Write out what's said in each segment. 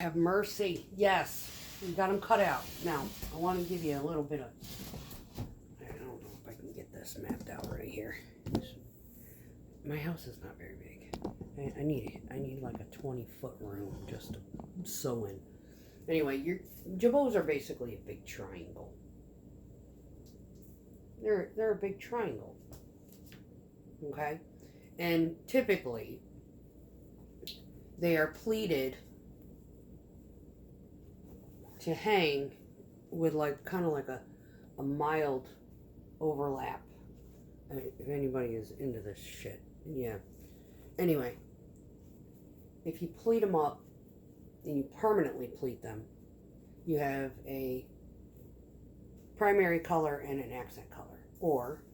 Have mercy. Yes. We got them cut out. Now, I want to give you a little bit of... I don't know if I can get this mapped out right here. My house is not very big. I need like a 20-foot room just to sew in. Anyway, your jabots are basically a big triangle. They're a big triangle. Okay? And typically, they are pleated to hang with like kind of like a mild overlap. If anybody is into this shit. Yeah. Anyway, if you pleat them up and you permanently pleat them, you have a primary color and an accent color. Or,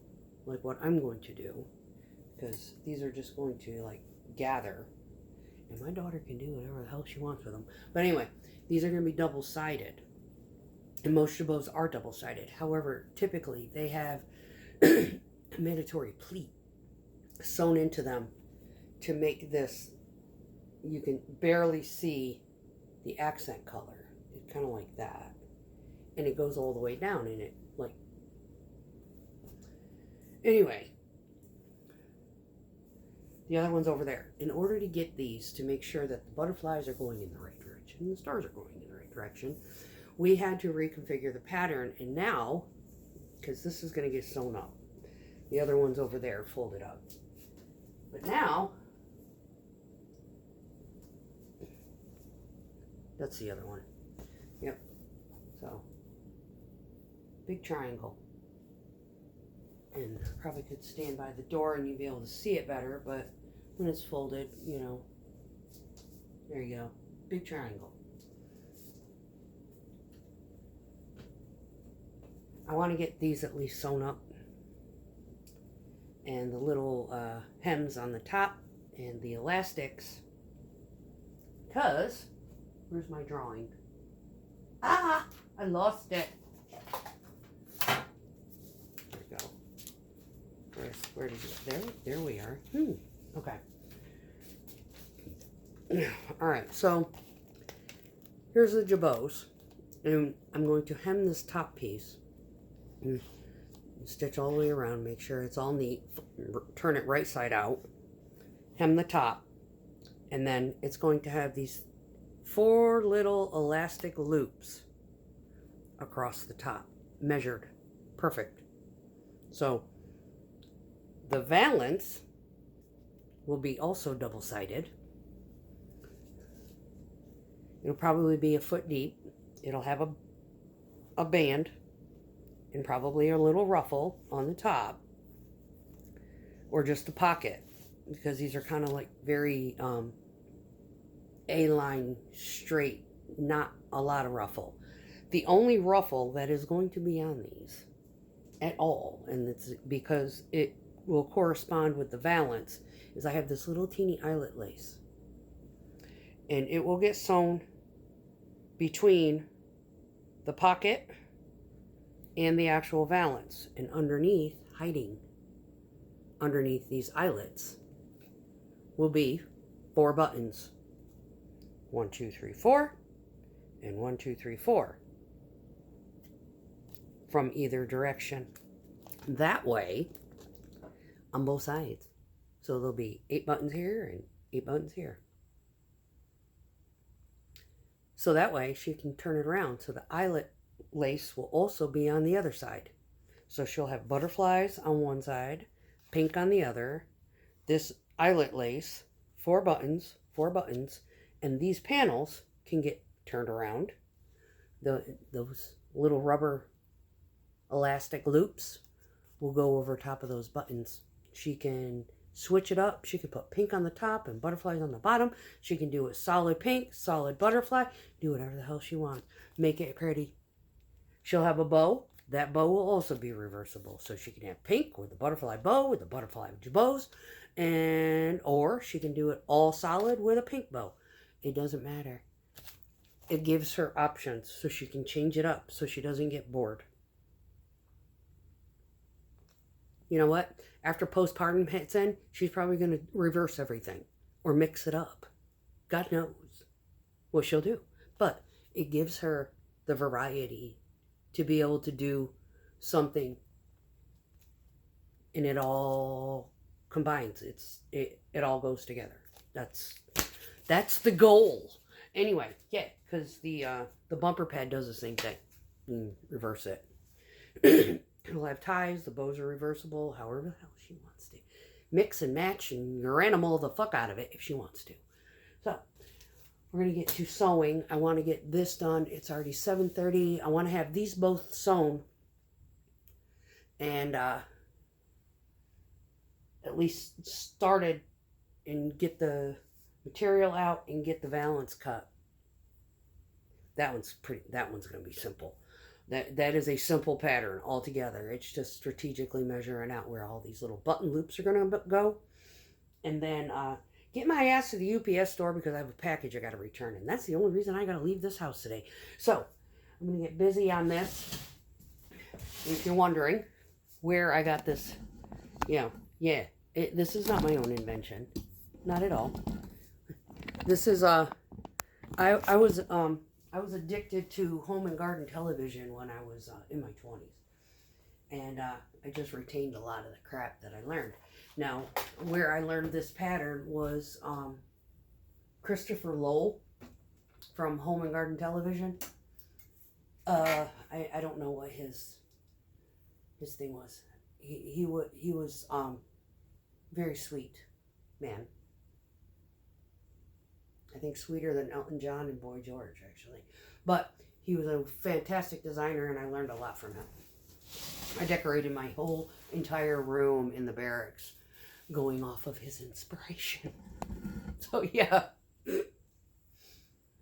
like what I'm going to do, because these are just going to like gather, and my daughter can do whatever the hell she wants with them. But anyway, these are going to be double-sided, and most jabots are double-sided. However, typically they have a mandatory pleat sewn into them to make this, you can barely see the accent color. It's kind of like that, and it goes all the way down, and it like, anyway, the other one's over there. In order to get these, to make sure that the butterflies are going in the right direction and the stars are going in the right direction, we had to reconfigure the pattern. And now, because this is going to get sewn up, the other one's over there folded up. But now, that's the other one. Yep. So, big triangle. And I probably could stand by the door and you'd be able to see it better, but when it's folded, you know, there you go. Big triangle. I want to get these at least sewn up. And the little hems on the top and the elastics. Because, where's my drawing? Ah! I lost it. Where did it? There we are. Okay. All right. So here's the jabots, and I'm going to hem this top piece, and stitch all the way around. Make sure it's all neat. Turn it right side out. Hem the top, and then it's going to have these 4 little elastic loops across the top, measured, perfect. So the valance will be also double-sided. It'll probably be a foot deep. It'll have a band and probably a little ruffle on the top, or just a pocket, because these are kind of like very A-line straight, not a lot of ruffle. The only ruffle that is going to be on these at all, and it's because it will correspond with the valance, is I have this little teeny eyelet lace, and it will get sewn between the pocket and the actual valance, and underneath, hiding underneath these eyelets, will be 4 buttons. 1, 2, 3, 4, and 1, 2, 3, 4 from either direction. That way, on both sides. So there'll be 8 buttons here and 8 buttons here. So that way she can turn it around. So the eyelet lace will also be on the other side. So she'll have butterflies on one side, pink on the other, this eyelet lace, 4 buttons, and these panels can get turned around. Those little rubber elastic loops will go over top of those buttons. She can switch it up. She can put pink on the top and butterflies on the bottom. She can do it solid pink, solid butterfly, do whatever the hell she wants. Make it pretty. She'll have a bow. That bow will also be reversible. So she can have pink with the butterfly bow, with the butterfly jabots, or she can do it all solid with a pink bow. It doesn't matter. It gives her options so she can change it up so she doesn't get bored. You know what? After postpartum hits in, she's probably going to reverse everything or mix it up. God knows what she'll do. But it gives her the variety to be able to do something, and it all combines. It all goes together. That's the goal. Anyway, yeah, because the bumper pad does the same thing. Reverse it. It'll have ties. The bows are reversible. However the hell she wants to. Mix and match and your animal the fuck out of it if she wants to. So we're going to get to sewing. I want to get this done. It's already 7:30. I want to have these both sewn. And at least started and get the material out and get the valance cut. That one's going to be simple. That is a simple pattern altogether. It's just strategically measuring out where all these little button loops are going to go. And then get my ass to the UPS store because I have a package I got to return. And that's the only reason I got to leave this house today. So I'm going to get busy on this. If you're wondering where I got this, this is not my own invention. Not at all. This is, I was addicted to home and garden television when I was in my 20s. And I just retained a lot of the crap that I learned. Now, where I learned this pattern was Christopher Lowell from Home and Garden Television. I don't know what his thing was. He was very sweet man. I think sweeter than Elton John and Boy George, actually. But he was a fantastic designer, and I learned a lot from him. I decorated my whole entire room in the barracks going off of his inspiration. So, yeah.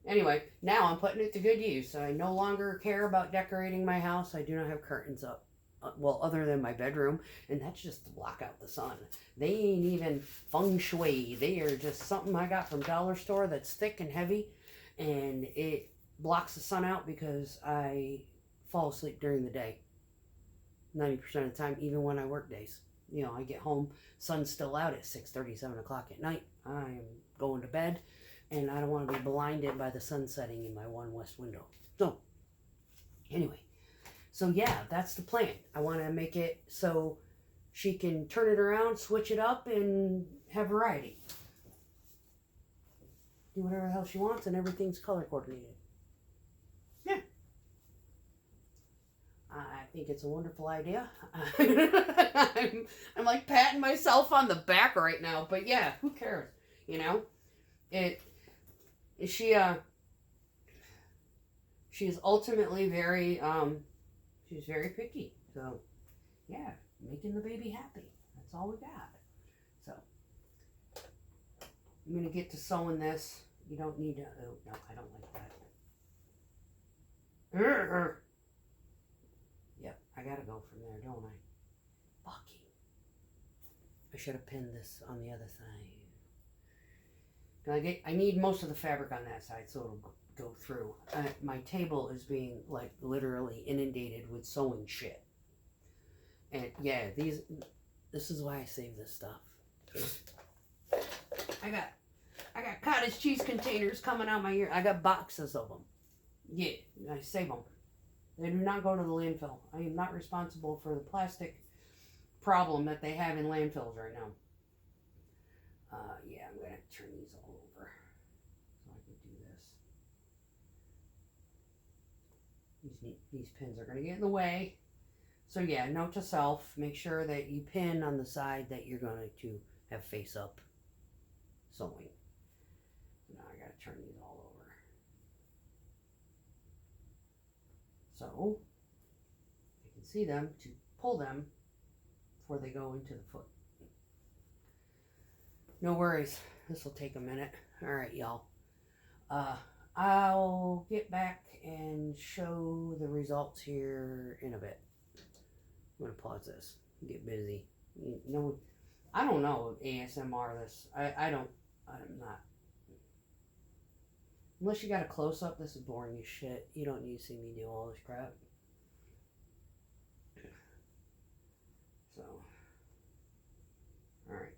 Anyway, now I'm putting it to good use. I no longer care about decorating my house. I do not have curtains up. Well, other than my bedroom, and that's just to block out the sun. They ain't even feng shui. They are just something I got from dollar store that's thick and heavy, and it blocks the sun out because I fall asleep during the day. 90% of the time, even when I work days. You know, I get home, sun's still out at 6:30, 7 o'clock at night. I'm going to bed, and I don't want to be blinded by the sun setting in my one west window. So, anyway. So yeah, that's the plan. I want to make it so she can turn it around, switch it up, and have variety. Do whatever the hell she wants, and everything's color coordinated. Yeah. I think it's a wonderful idea. I'm like patting myself on the back right now, but yeah, who cares? You know? She's ultimately very, she's very picky. So, yeah, making the baby happy. That's all we got. So, I'm going to get to sewing this. You don't need to, oh, no, I don't like that. Yep, I got to go from there, don't I? Fucking. I should have pinned this on the other side. I need most of the fabric on that side so it'll go through. My table is being like literally inundated with sewing shit, and yeah, this is why I save this stuff. I got cottage cheese containers coming out my ear. I got boxes of them. Yeah, I save them. They do not go to the landfill. I am not responsible for the plastic problem that they have in landfills right now. Yeah, I'm gonna turn these all over so I can do this. These pins are going to get in the way. So yeah, note to self, make sure that you pin on the side that you're going to have face up sewing. Now I got to turn these all over. So you can see them to pull them before they go into the foot. No worries. This will take a minute. All right, y'all. I'll get back and show the results here in a bit. I'm going to pause this and get busy. You know, I don't know ASMR this. I'm not. Unless you got a close-up, this is boring as shit. You don't need to see me do all this crap. So, alright.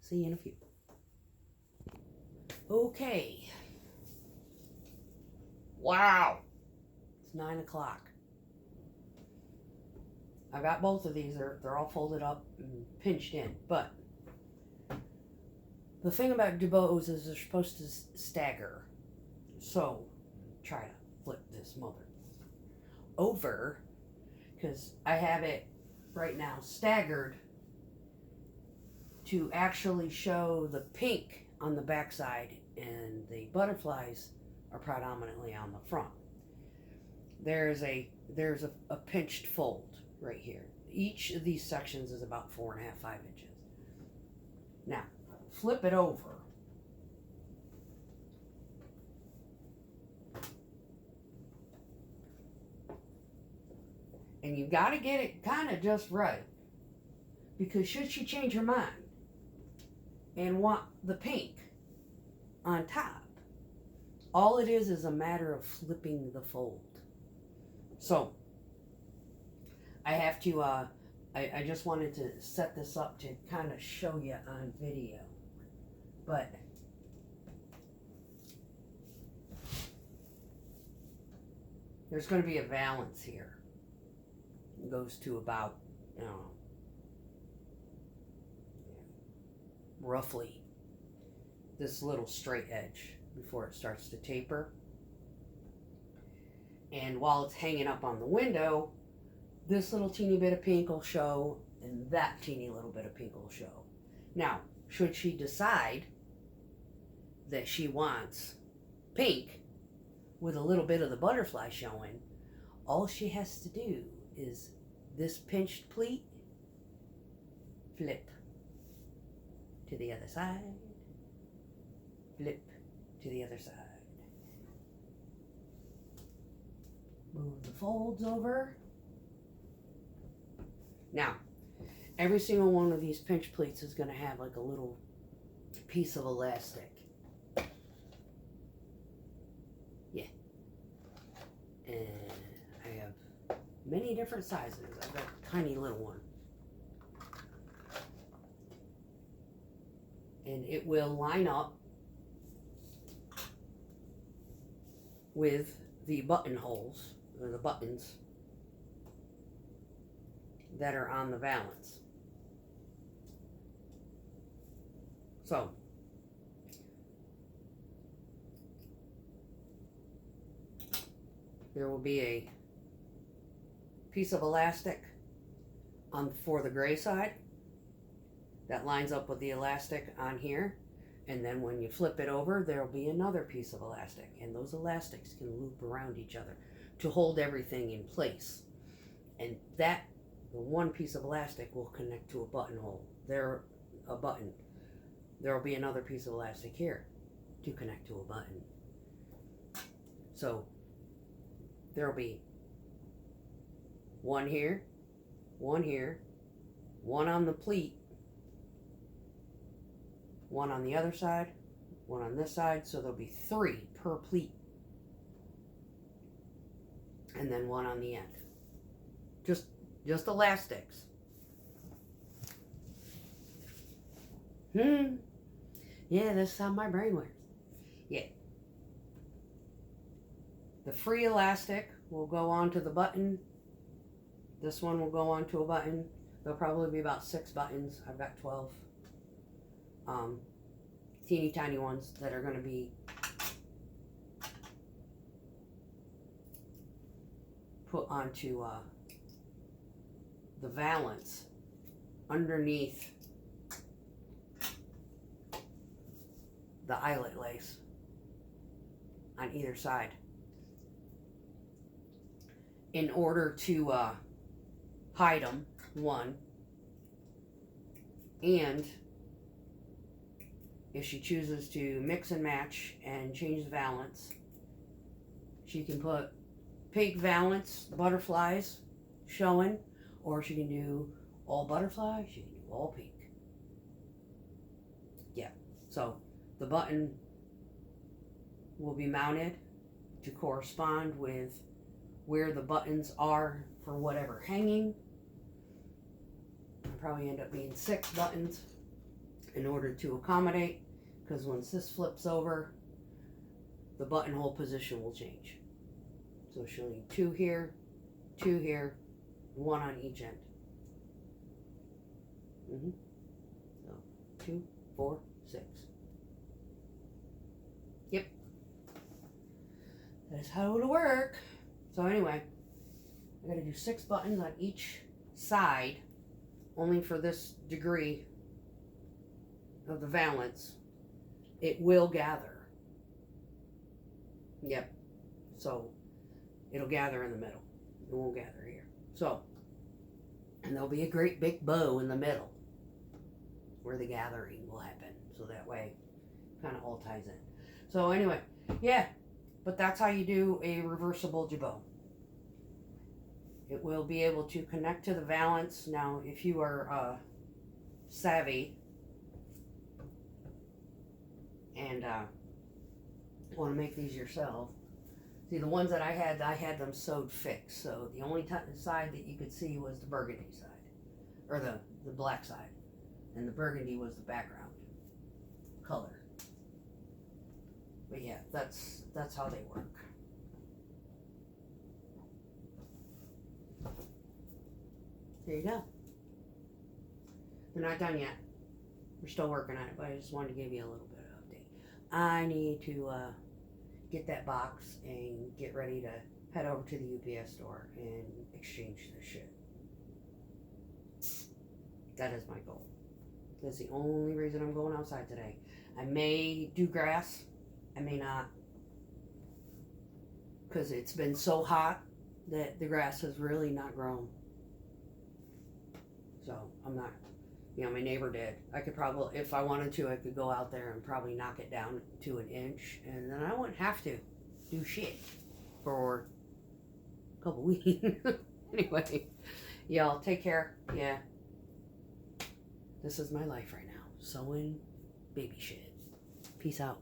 See you in a few. Okay. Wow. It's 9 o'clock. I got both of these. They're all folded up and pinched in. But the thing about jabots is they're supposed to stagger. So try to flip this mother over, because I have it right now staggered to actually show the pink on the backside and the butterflies are predominantly on the front. There's a pinched fold right here. Each of these sections is about 4.5, 5 inches. Now, flip it over. And you've got to get it kind of just right. Because should she change her mind and want the pink on top, all it is a matter of flipping the fold. So, I have to, I just wanted to set this up to kind of show you on video. But there's going to be a valance here. It goes to about, roughly this little straight edge before it starts to taper. And while it's hanging up on the window, this little teeny bit of pink will show, and that teeny little bit of pink will show. Now, should she decide that she wants pink with a little bit of the butterfly showing, all she has to do is this pinched pleat, flip to the other side, flip to the other side. Move the folds over. Now, every single one of these pinch pleats is going to have like a little piece of elastic. Yeah. And I have many different sizes. I've got a tiny little one. And it will line up with the buttonholes, or the buttons, that are on the valance. So, there will be a piece of elastic for the gray side that lines up with the elastic on here, and then when you flip it over, there will be another piece of elastic, and those elastics can loop around each other to hold everything in place. And that the one piece of elastic will connect to a buttonhole. There will be another piece of elastic here to connect to a button. So there will be one here, one here, one on the pleat, one on the other side, one on this side, so there'll be 3 per pleat, and then one on the end. Just elastics. Yeah, that's how my brain works. Yeah. The free elastic will go onto the button. This one will go onto a button. There'll probably be about 6 buttons. I've got 12. Teeny tiny ones that are going to be put onto the valance underneath the eyelet lace on either side, in order to hide them, one, and if she chooses to mix and match and change the valance, she can put pink valance butterflies showing, or she can do all butterflies, she can do all pink. Yeah, so the button will be mounted to correspond with where the buttons are for whatever hanging. It'll probably end up being 6 buttons in order to accommodate, because once this flips over, the buttonhole position will change. So she'll need 2 here, 2 here, 1 on each end. So 2, 4, 6. Yep. That's how it'll work. So anyway, I gotta do 6 buttons on each side, only for this degree of the valance. It will gather. Yep. So it'll gather in the middle. It won't gather here. So, and there'll be a great big bow in the middle where the gathering will happen. So that way, kind of all ties in. So anyway, yeah, but that's how you do a reversible jabot. It will be able to connect to the valance. Now, if you are savvy and want to make these yourself, see, the ones that I had them sewed fixed. So the only side that you could see was the burgundy side, or the black side, and the burgundy was the background color. But yeah, that's how they work. There you go. They're not done yet. We're still working on it, but I just wanted to give you a little bit of update. I need to get that box and get ready to head over to the UPS store and exchange this shit. That is my goal. That's the only reason I'm going outside today. I may do grass. I may not. Because it's been so hot that the grass has really not grown. So I'm not, my neighbor did. I could probably, if I wanted to, I could go out there and probably knock it down to 1 inch, and then I wouldn't have to do shit for a couple weeks. Anyway, y'all take care. Yeah. This is my life right now. Sewing baby shit. Peace out.